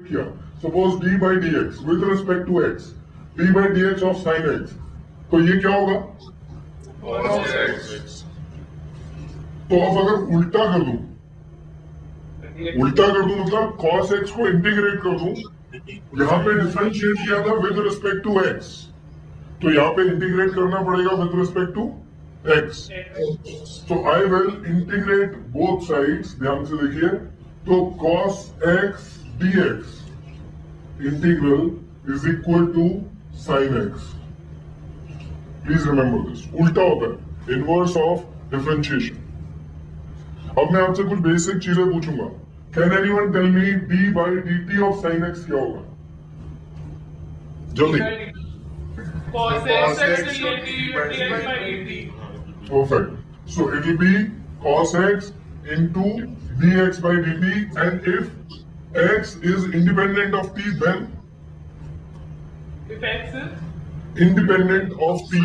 किया suppose d by dx with respect to x, d by dx of sin x, तो ये क्या होगा? cos x। तो अब अगर उल्टा कर दूं मतलब cos x को इंटीग्रेट कर दूं, यहां पे डिफरेंशिएट किया था विद रिस्पेक्ट टू x, तो यहां पे इंटीग्रेट करना पड़ेगा विद रिस्पेक्ट टू x। तो I will integrate both sides, ध्यान से देखिए, तो cos x dx integral is equal to sin x। Please remember this, उल्टा होता है, इनवर्स ऑफ डिफरेंशिएशन। अब मैं आपसे कुछ बेसिक चीजें पूछूंगा। Can anyone tell me d by dt of sin x क्या होगा? जल्दी। cos x dx by dt। Perfect. So it will be cos x into dx by dt, and if x is independent of t, then If x is independent of t.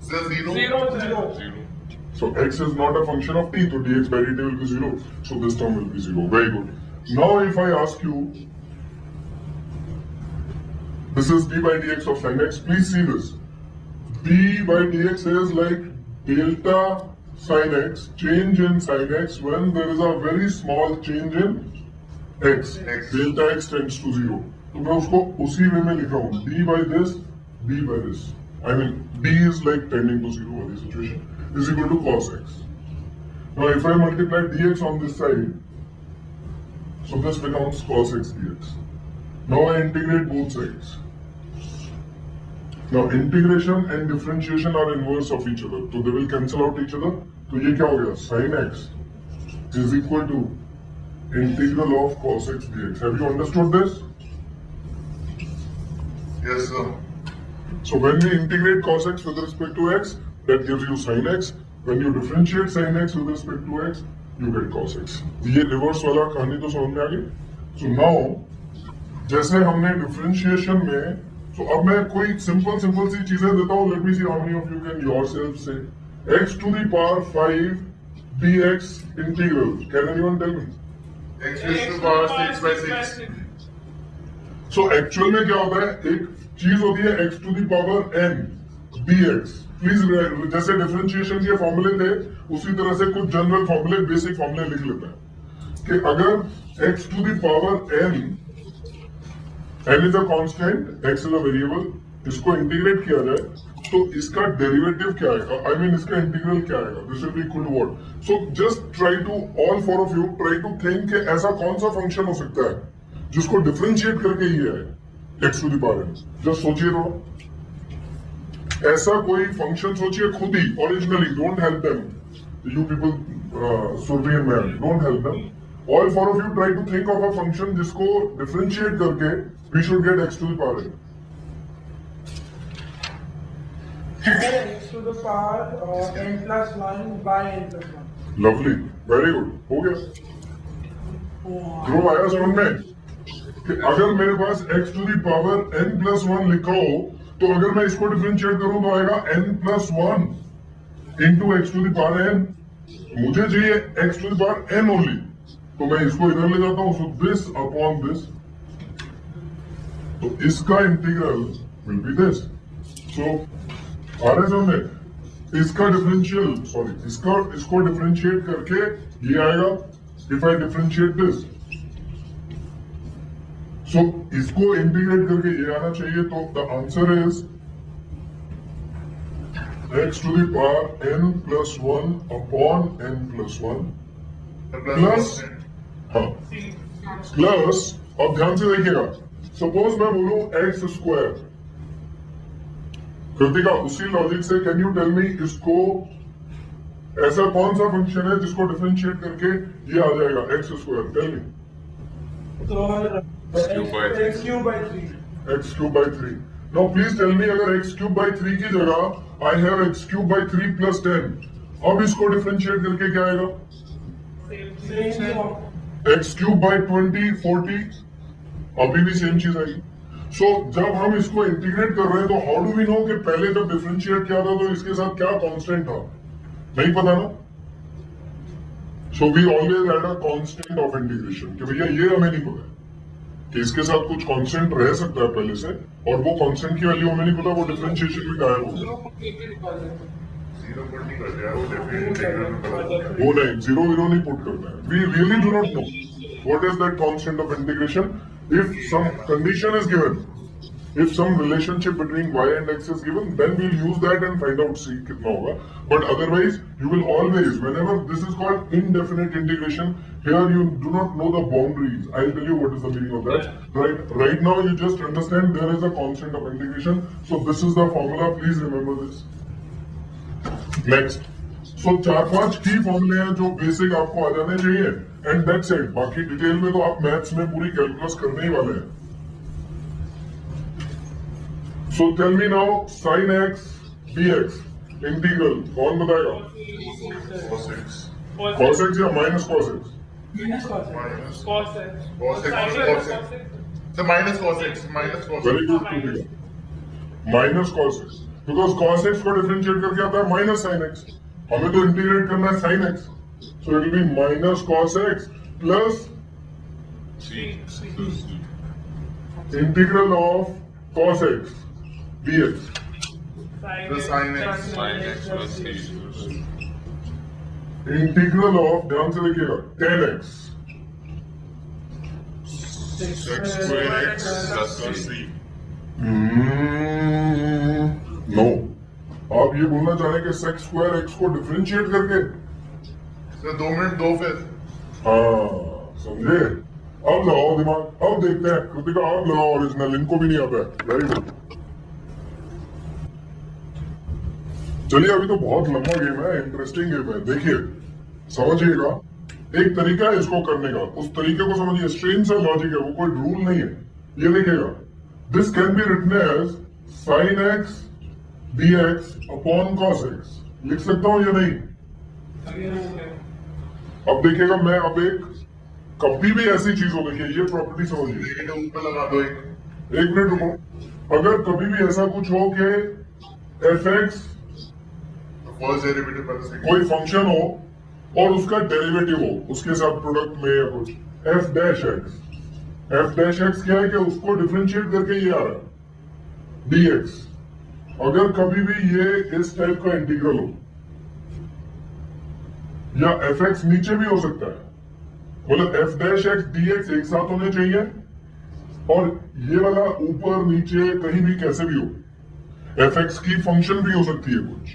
zero. So x is not a function of t, so dx by dt will be 0. So this term will be 0. Very good. Now if I ask you, this is d by dx of sin x. Please see this. d by dx is like delta sin x, change in sin x when there is a very small change in x. Delta x tends to 0. तो मैं उसको उसी वे में लिखा हूँ, d by this, d by this. I mean, d is like tending to 0 वाली situation is equal to cos x. Now if I multiply dx on this side, so this becomes cos x dx. Now I integrate both sides. Now integration and differentiation are inverse of each other, so they will cancel out each other. तो ये क्या हो गया? Sin x is equal to integral of cos x dx. Have you understood this? Yes, sir. So when we integrate cos x with respect to x, that gives you sin x. When you differentiate sin x with respect to x, you get cos x. ये reverse वाला कहानी तो समझ में आ गई? So now जैसे हमने differentiation में, तो अब मैं कोई सिंपल सी चीजें देता हूँ. Let me see how many of you can yourself से x to the power 5 dx integral. Can anyone tell me? X raised to the power 6 by 6. So actual में क्या होता है? एक चीज होती है x to the power n dx. Please जैसे डिफरेंशिएशन के फॉर्मूले थे, उसी तरह से कुछ जनरल फॉर्मूले, बेसिक फॉर्मूले लिख लेते हैं कि अगर x to the power n is a constant, x is a variable, इसको इंटीग्रेट किया जाए तो इसका डेरिवेटिव क्या आएगा? आई मीन इसका इंटीग्रल क्या आएगा? This will be equal to what? So just try to, all four of you try to think कि ऐसा कौन सा फंक्शन हो सकता है जिसको डिफरेंशिएट करके ये है x to the power n. Just सोचिए थोड़ा, ऐसा कोई फंक्शन सोचिए खुद ही originally. Don't help them, you people Surabhi and ma'am, don't help them. All four of you try to think of a function जिसको डिफरेंशिएट करके we should get x to the power n. x to the power n plus 1 by n plus 1. Lovely, very good, हो गया. ध्रुव आया समझ में कि अगर मेरे पास x to the power n plus 1 लिखा हो, तो अगर मैं इसको डिफरेंशिएट करूं तो आएगा n plus 1 into x to the power n. मुझे चाहिए x to the power n only, तो मैं इसको इधर ले जाता हूं. सो दिस अपॉन दिस, तो इसका इंटीग्रल विल बी दिस. सो आ रहे समझ, इसका डिफरेंशियल, सॉरी, इसको डिफरेंशिएट करके ये आएगा. If I differentiate this, so इसको इंटीग्रेट करके ये आना चाहिए. तो the answer is x to the power n plus 1 upon n plus 1 plus, हाँ, प्लस. अब ध्यान से देखिएगा, सपोज मैं बोलूं एक्स स्क्वायर. कृतिका, उसी लॉजिक से कैन यू टेल मी, इसको ऐसा कौन सा फंक्शन है जिसको डिफरेंशिएट करके ये आ जाएगा x square? Tell me. So x cube by 3. X cube by 3. Now please tell me, अगर एक्स क्यूब बाई 3 की जगह I have x cube by 3 plus 10, अब इसको डिफरेंशिएट करके क्या आएगा? एक्स क्यूब बाई 20, 40, अभी भी सेम चीज आएगी. सो जब हम इसको इंटीग्रेट कर रहे हैं, तो हाउ डू वी नो कि पहले जब डिफरेंशिएट किया था तो इसके साथ क्या कांस्टेंट था? नहीं पता ना. So we always had a constant of integration कि भैया ये हमें नहीं पता है. कि इसके साथ कुछ कांस्टेंट रह सकता है पहले से, और वो कांस्टेंट की वैल्यू हमें नहीं पता, वो डिफरेंशिएशन में गायब हो गया। जीरो पुट नहीं कर रहा, वो डेफिनेट इंटीग्रल में कर वो नहीं, जीरो वीरो नहीं पुट करना है। We really do not know what is that constant of integration. If some condition is given, if some relationship between y and x is given, then we'll use that and find out c कितना होगा. But otherwise, you will always, whenever this is called indefinite integration, here you do not know the boundaries. I'll tell you what is the meaning of that. Right now, you just understand there is a constant of integration. So this is the formula. Please remember this. Next. So 4-5 की फॉर्मूले हैं जो basic आपको आ जाने चाहिए, and that's it. बाकी detail में तो आप मैथ्स में पूरी कैलकुलस करने ही वाले हैं। So tell me now sin x dx integral कौन बताएगा? cos x, cos x या minus cos x? minus Cos x. cos x, cos x. So minus cos x, minus cos very x. Good to minus cos x, because cos x को differentiate करके आता है minus sin x, हमें तो integrate करना है sin x, so it will be minus cos x plus integral of cos x dx. The sin x. Plus c. Integral of, ध्यान से देखिएगा, tan x X square x plus c. No, आप ये बोलना चाह रहे हैं कि सेक्स स्क्वायर एक्स को डिफरेंशिएट करके? So 2 मिनट दो फिर। हाँ, समझे? अब लगाओ दिमाग, अब देखते हैं कृतिका, अब लगाओ ओरिजिनल, इनको भी नहीं आता है। Very good. चलिए, अभी तो बहुत लंबा गेम है, इंटरेस्टिंग गेम है। देखिए, समझिएगा, एक तरीका है इसको करने का, उस तरीके को समझिए। स्ट्रेन से लॉजिक है, वो कोई रूल नहीं है। ये देखिएगा, this can be written as sin x dx upon cos x। लिख सकता हूं या नहीं? अब देखिएगा, मैं अब एक कभी भी ऐसी चीज हो, देखिए ये प्रॉपर्टी समझिए। नेगेटिव ऊपर लगा दो एक। एक मिनट रुको। अगर कभी भी ऐसा कुछ हो कि fx फर्स्ट डेरिवेटिव पर सेकंड। कोई फंक्शन हो और उसका डेरिवेटिव हो उसके साथ प्रोडक्ट में या कुछ, f डैश x क्या है कि उसको डिफरेंशिएट करके ये आ रहा है dx। अगर कभी भी ये इस टाइप का इंटीग्रल हो, या fx नीचे भी हो सकता है, मतलब f डैश x dx एक साथ होने चाहिए, और ये वाला ऊपर नीचे कहीं भी कैसे भी हो। fx की फंक्शन भी हो सकती है कुछ।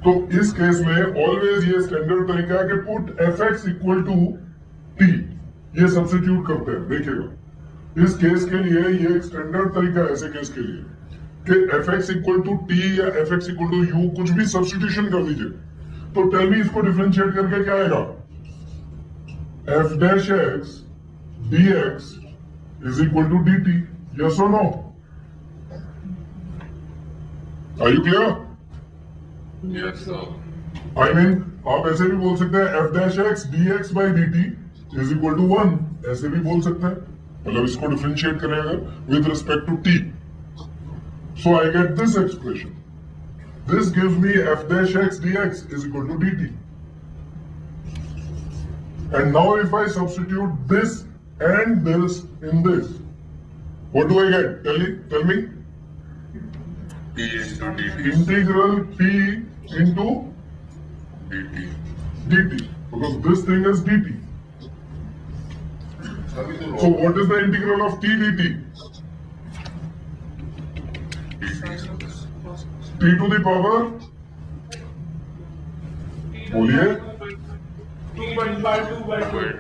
तो इस केस में ऑलवेज ये स्टैंडर्ड तरीका है कि put fx equal to t, ये सब्स्टिट्यूट करते हैं। देखिएगा, इस केस के लिए ये एक स्टैंडर्ड तरीका है, ऐसे केस के लिए कि fx इक्वल टू t या fx इक्वल टू u कुछ भी सब्स्टिट्यूशन कर दीजिए। तो टेल मी, इसको डिफरेंशिएट करके क्या आएगा? f dash x dx is equal to dt। Yes और no? Are you clear? Yes sir. I mean, आप ऐसे भी बोल सकते हैं f dash x dx by dt is equal to 1, ऐसे भी बोल सकते हैं। मतलब इसको डिफरेंशिएट करें अगर with respect to t, so I get this expression. This gives me f dash x dx is equal to dt. And now if I substitute this and this in this, what do I get? Tell me. P into dt. Integral p into dt. dt, because this thing is dt. अभी तो So what is the integral of t dt? t to the power, बोलिए, 2/2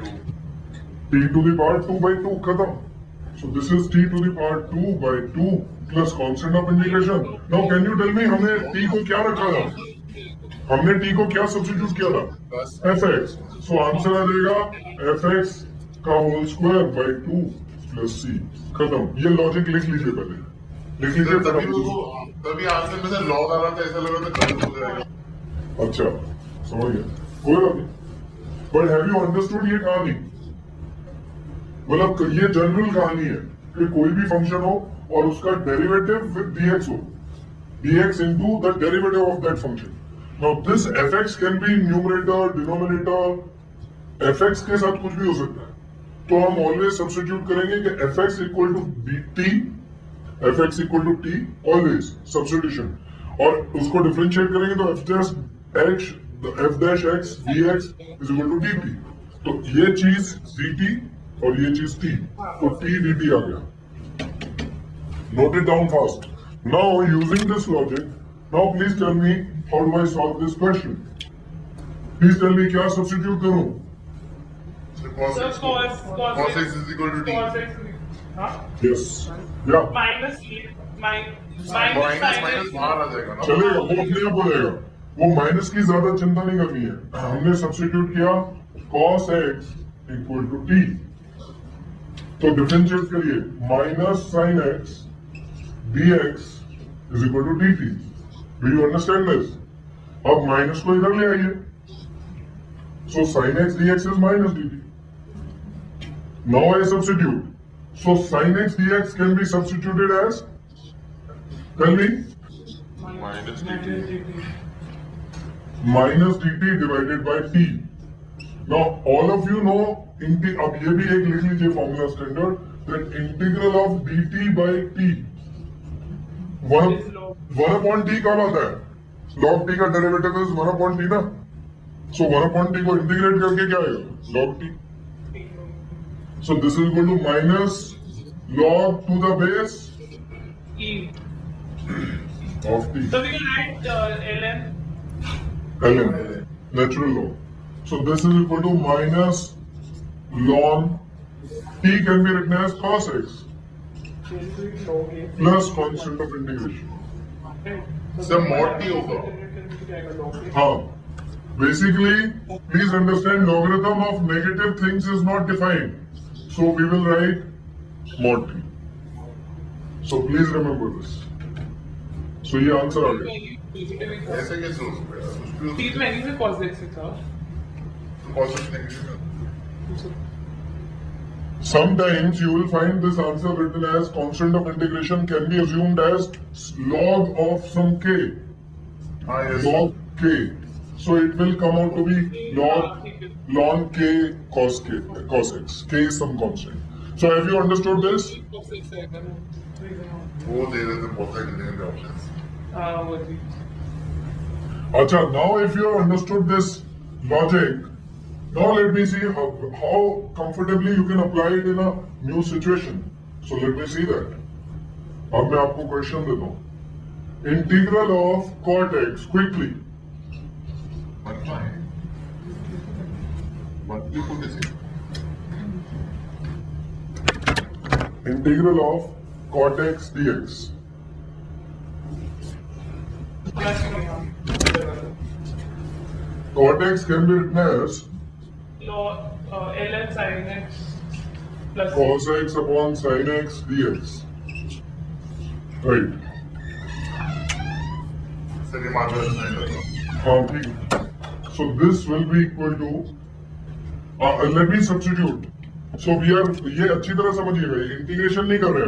t to the power 2 by 2 खत्म। So this is t to the power 2 by 2 plus constant of integration. Now can you tell me हमने t को क्या रखा था? हमने t को क्या सब्स्टिट्यूट किया था? fx. So आंसर आ जाएगा fx का whole square by 2 plus c। खत्म। ये लॉजिक लिख लीजिए पहले, लिख लीजिए फिर हम तभी आंसर में से लॉग आ रहा था, ऐसा लगा था गलत हो जाएगा। अच्छा, समझ गया, कोई बात नहीं। बट हैव यू अंडरस्टूड ये कहानी? मतलब ये जनरल कहानी है कि कोई भी फंक्शन हो और उसका डेरिवेटिव विद dx हो, dx into the derivative of that function. Now this fx can be numerator, denominator, fx के साथ कुछ भी हो सकता है। तो हम ऑलवेज सब्स्टिट्यूट करेंगे कि f x equal to b t, f x equal to t, always substitution, और उसको डिफरेंशिएट करेंगे तो f dash x d x is equal to d t. तो ये चीज डी टी और ये चीज टी, तो टी डी टी आ गया। Note it down fast. Now, using this logic, now please tell me how do I solve this question? Please tell me क्या substitute करूं? So cos So x cos is equal to t. cos x, huh? Yes. Yeah. Minus e, minus minus बाहर आ जाएगा ना। चलेगा, वो अपने आप हो जाएगा। वो माइनस की ज्यादा चिंता नहीं करनी है। हमने सब्स्टिट्यूट किया cos x equal to t, तो डिफरेंशिएट करिए minus sine x dx is equal to dt. Do you understand this? अब माइनस को इधर ले आइए, so sin x dx is minus dt. Now I substitute. So sin x dx can be substituted as, tell me, minus dt. minus dt divided by t. Now all of you know, अब ये भी एक लिख लीजिए formula standard, that integral of dt by t, one upon t कब आता है? Log t का derivative is one upon t ना, सो वन अपॉन टी को इंटीग्रेट करके क्या आएगा? Log t. So this is equal to minus log to the base E. Of t, So we can write ln. ln, natural log. So this is equal to minus ln t can be written as cos x plus constant of integration. Sir mod t होगा। हाँ, basically, please understand logarithm of negative things is not defined. So we will write mod t. So please remember this. So ये answer आ गया. ऐसे कैसे हो सकता है? कुछ भी हो T सकता में से cos x था. है। cos x नेगेटिव है। Sometimes you will find this answer written as constant of integration can be assumed as log of some k. हाँ yes. Log k. So it will come out to be ln k cos x. K is some constant. So have you understood this? Cos x है ना. वो दे रहे थे बहुत सारे देने थे ऑप्शंस। हाँ वो जी. Acha, now if you have understood this logic, now let me see how comfortably you can apply it in a new situation. So let me see that. अब मैं आपको क्वेश्चन देता हूँ. Integral of cot x quickly. Monthly को कैसे? Integral of cot x dx. Plus Cot x can be written as ln sin x plus cos x upon sin x dx. Right. Sir ये margin नहीं लगा। हाँ ठीक. So this will be equal to. Let me substitute. So we are, ये अच्छी तरह समझिएगा, integration नहीं कर रहे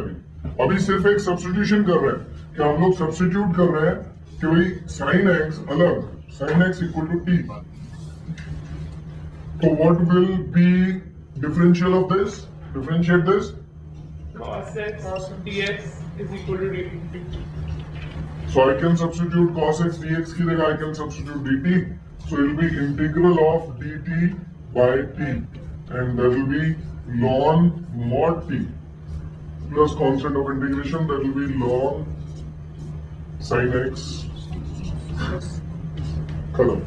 अभी सिर्फ एक सब्स्टिट्यूशन कर रहे हैं कि हम लोग सब्स्टिट्यूट कर रहे हैं कि भाई sin x अलग, sin x equal to t. तो what will be differential of this? Differentiate this. cos x dx is equal to dt. So I can substitute cos x dx की जगह I can substitute dt. So it will be integral of dt by t, and that will be ln mod t plus constant of integration, that will be ln sin x. Color.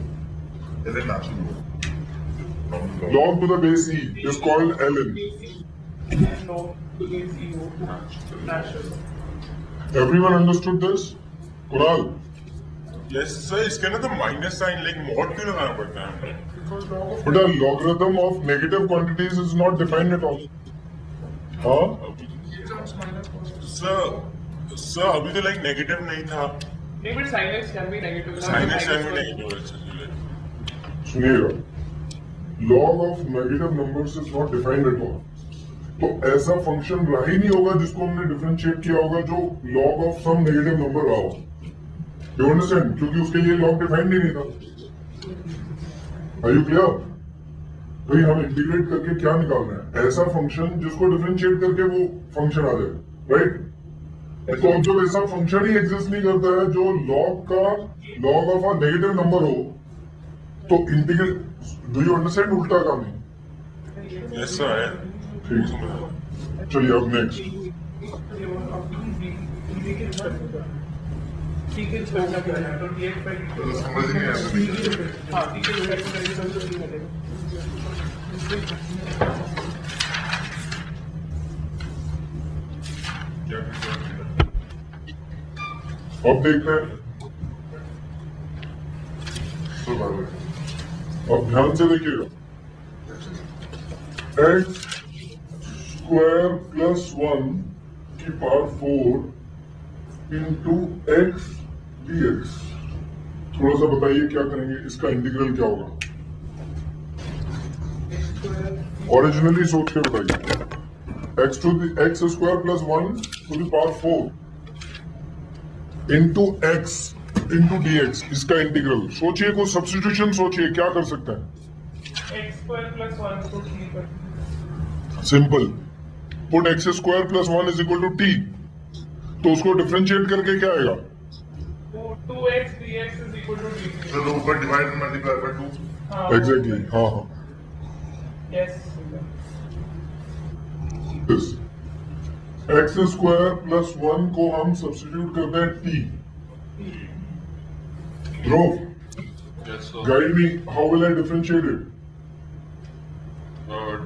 Is it natural? Log to the base e is called ln. No, is EU. Natural. Everyone understood this? Kunal? Yes sir, इसके अंदर तो minus sign like mod क्यों लगाना पड़ता है? But a logarithm of negative quantities is not defined at all. हाँ? Sir अभी तो लाइक नेगेटिव नहीं था. नहीं but sin x can be negative. Sine x time में नेगेटिव है. सुनिएगा, log of negative numbers is not defined at all. तो ऐसा फंक्शन रहा ही नहीं होगा जिसको हमने डिफरेंशिएट किया होगा जो log of some negative number रहा हो. You understand? क्योंकि उसके लिए log डिफाइंड ही नहीं था. Are you clear? भाई हम इंटीग्रेट करके क्या निकाल रहे हैं? ऐसा फंक्शन जिसको डिफरेंशिएट करके वो फंक्शन आ जाए, राइट? तो जब ऐसा फंक्शन ही एग्जिस्ट नहीं करता है जो log of a negative number हो, तो इंटीग्रेट, डू यू अंडरस्टैंड उल्टा काम है? Yes, sir. ठीक है, चलिए अब नेक्स्ट। ठीक है, समझ गया। तो dx by dt। तो समझ नहीं आया। हाँ, ठीक है, तो नहीं मिलेगा। क्या करना? अब देखते हैं, तो बराबर है। अब ध्यान से देखिएगा, एक्स स्क्वायर प्लस 1 की power 4 into x d x. थोड़ा सा बताइए क्या करेंगे, इसका इंटीग्रल क्या होगा? ओरिजिनली सोच के बताइए। X square plus 1 to the power 4 into x into d x, इसका इंटीग्रल सोचिए, कुछ सब्स्टिट्यूशन सोचिए, क्या कर सकते हैं? x square plus 1 को t पर। Simple, put x square plus 1 is equal to t, तो उसको डिफरेंशिएट करके क्या आएगा? 2x dx is equal to dt। चलो ऊपर डिवाइड एंड मल्टीप्लाई बाय 2। हाँ, एग्जैक्टली, हाँ हाँ, yes। This x square plus 1 को हम सब्स्टिट्यूट करते हैं T. Dhruv, Yes, sir. Guide me, how will I differentiate it?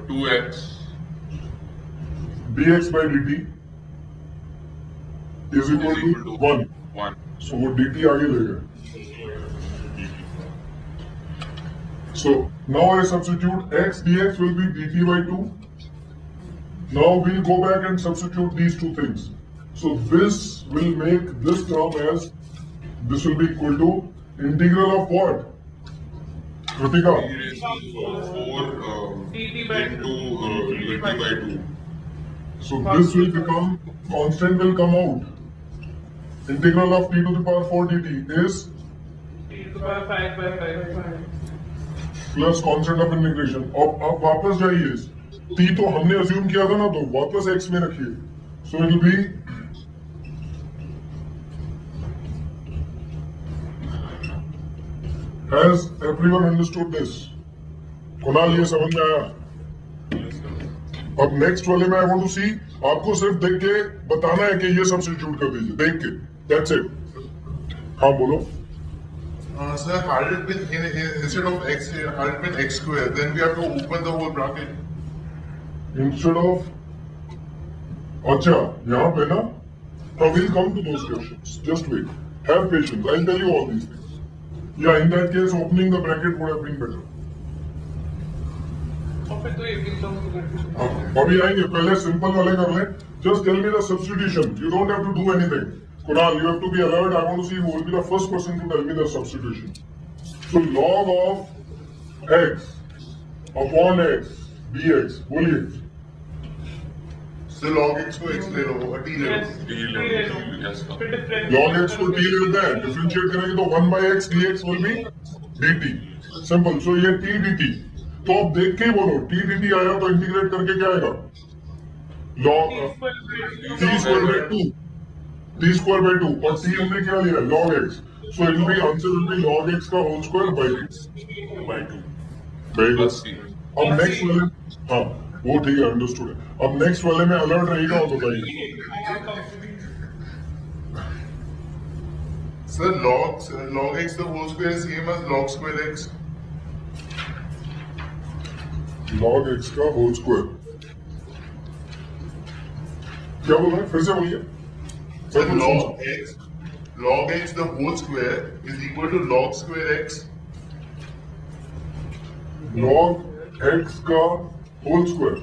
2x dx by dt is equal to 1, 1. so वो dt आगे ले गए। So now I substitute x dx will be dt by 2. Now we'll go back and substitute these two things. So this will make this term as, this will be equal to integral of what? Kritika, E raised to 4 dt by into dt by 2. so this will become, constant will come out. Integral of t to the power 4 dt is t to the power 5 by 5। Plus constant of integration. अब वापस जाइए, T तो हमने assume किया था ना, तो वापस एक्स में रखिए। So it will be has everyone understood this? Kunal, ये समझ में आया? अब नेक्स्ट वाले में आई वांट टू सी, आपको सिर्फ देख के बताना है कि ये सब्स्टिट्यूट कर दीजिए, देख के, दैट्स इट। हाँ बोलो। Sir, had it been instead of x, had it been x square, then we have to open the whole bracket. Instead of, अच्छा यहाँ पे ना, we'll come to those questions. Just wait. Have patience. I'll tell you all these things. Yeah, in that case, opening the bracket would have been better. और फिर तो ये भी तो करके अभी आएंगे, पहले सिंपल वाले कर लें। Just tell me the substitution. You don't have to do anything. Kunal, you have to be alert. I want to see who will be the first person to tell me the substitution. So log of x upon x dx. बोलिए। So log x को x ले लो, t ले लो। yes T t ले ले लो, लो yes, sir. फिर difference log x को t ले लेते हैं, डिफरेंशिएट करेंगे तो 1 by x dx will be dt. Simple. So ये t dt, तो अब देख के ही बोलो, t dt आया तो इंटीग्रेट करके क्या आएगा? log t square by 2, t square by 2, और t हमने क्या लिया? log x. So it will be, answer will be log x का whole square by 2. By 2. Very good. Plus C. अब नेक्स्ट वाले, हाँ वो ठीक है, अंडरस्टूड है। अब नेक्स्ट वाले में अलर्ट रहेगा और बताइए। Sir, log x the whole square is same as log square x. log x का होल स्क्वायर क्या बोल रहे हैं? फिर से बोलिए। So log x the whole square is equal to log square x. log x का whole square,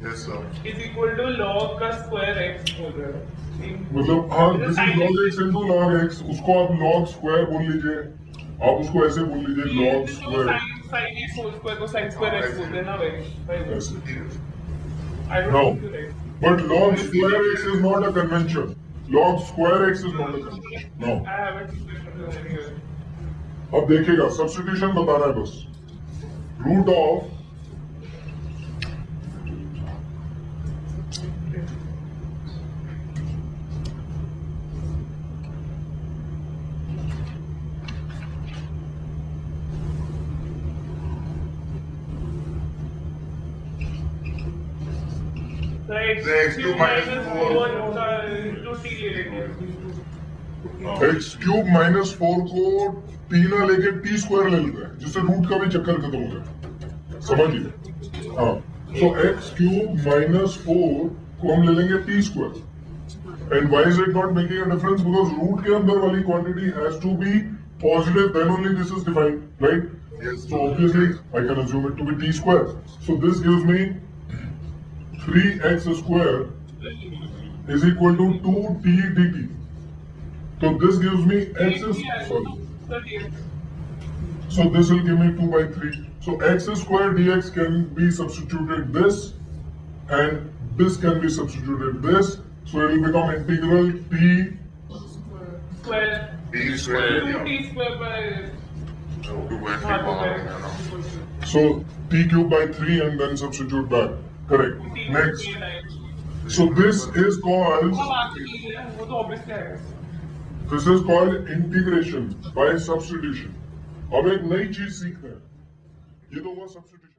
Yes, sir. is equal to log का square x बोल रहे हो। मतलब हाँ, this is log x into log x, उसको आप log square बोल लीजिए, आप उसको ऐसे बोल लीजिए log square sin x whole square को sin square x बोलते हैं ना भाई। ऐसे। I don't No, think you're right। but log square x is not a convention. log square x is not a convention. No. I haven't seen it anywhere। अब देखिएगा, substitution बताना है बस। Root of The x cube minus 4 into t ले लेंगे. X cube minus 4 को T ना लेके टी स्क्वायर ले लेते हैं जिससे रूट का भी चक्कर खत्म हो जाए. समझिए. हाँ, सो एक्स क्यूब माइनस 4 को हम ले लेंगे t square. And why is it not making a difference? Because root के अंदर वाली quantity has to be positive, then only this is defined, right? So obviously I can assume it to be t square. So this gives me 3x square is equal to 2t dt. So this gives me x is sorry. 30x. So this will give me 2 by 3. So x square dx can be substituted this, and this can be substituted this. So it will become integral t. Square. t square. 2t square by. So t cube by 3 and then substitute that. Correct. Next. So this is called वो तो obviously है. this is called integration by substitution. अब एक नई चीज सीखते हैं. ये तो हुआ substitution.